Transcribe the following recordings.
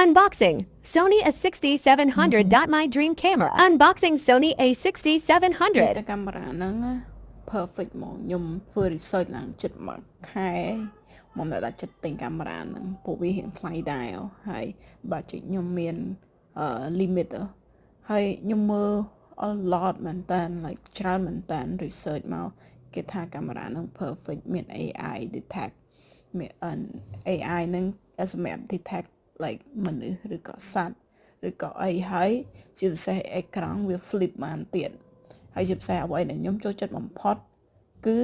Unboxing Sony A6700. My dream camera. Unboxing Sony តែ A6700. កាមេរ៉ាហ្នឹង perfect ហ្មងខ្ញុំធ្វើ research ឡើងចិត្តមួយខែមកដល់ចិត្តទិញកាមេរ៉ាហ្នឹងពួកវារៀងថ្លៃដែរហើយ budget ខ្ញុំមានlimit ហើយខ្ញុំមើល a lot មែនតើ like ច្រើនមែនតើ research មកគេថាកាមេរ៉ាហ្នឹង perfect មាន AI detect មាន AI ហ្នឹងសម្រាប់ detect like មនុស្សឬក៏សត្វឬក៏អីហើយជាពិសេសអេក្រង់វា flip បានទៀតហើយជាពិសេសអ្វីដែលខ្ញុំចូលចិត្តបំផុតគឺ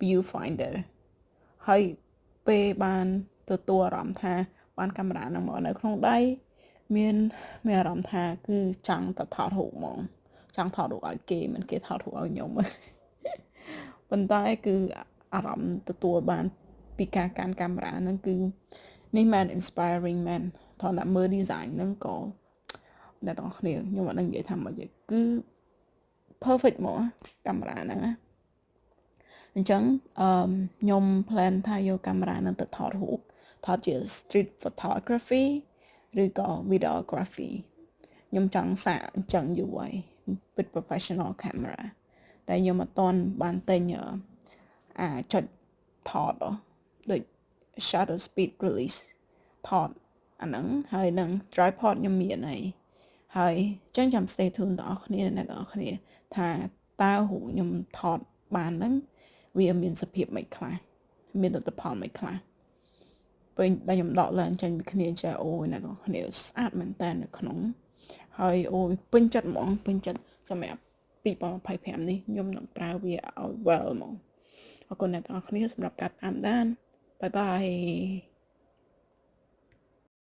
viewfinder ហើយពេលបានទទួលអារម្មណ៍ថាបានកាមេរ៉ាហ្នឹងមកនៅក្នុងដៃមានអារម្មណ៍ថាគឺចង់ទៅថតរូបហ្មងចង់ថតរូបឲ្យគេមិនគេថតរូបឲ្យខ្ញុំប៉ុន្តែគឺអារម្មណ៍ទទួលបានពីការកាន់កាមេរ៉ាហ្នឹងគឺនេះមែន inspiring មែនថតដាក់មើល design ហ្នឹងក៏អ្នកទាំងគ្នាខ្ញុំអត់ដឹងនិយាយថាម៉េចទេគឺ perfect ហ្មងកាមេរ៉ាហ្នឹងណាអញ្ចឹងខ្ញុំ plan ថាយកកាមេរ៉ាហ្នឹងទៅថតរូបថតជា street photography ឬក៏ videography ខ្ញុំចង់សាកអញ្ចឹងយូរហើយ with professional camera តែខ្ញុំអត់ទាន់បានទិញចុចថតដូច shutter speed release ថតអាហ្នឹងហើយនឹង tripod ខ្ញុំមានហើយអញ្ចឹងចាំ stay tuned ដល់អ្នកទាំងអស់គ្នាថាតើរូបខ្ញុំថតបានហ្នឹងវាមានសភាពមិនខ្លះមានលទ្ធផលមិនខ្លះពេលដែលខ្ញុំដកឡើងចាញ់ពីគ្នាចាអូយអ្នកទាំងអស់គ្នាស្អាតមែនតើនៅក្នុងហើយអូយពេញចិត្តហ្មងពេញចិត្តសម្រាប់2025នេះខ្ញុំនឹងប្រើវាឲ្យ well ហ្មងអរគុណអ្នកទាំងអស់គ្នាសម្រាប់ការតាមដានបាយបាយ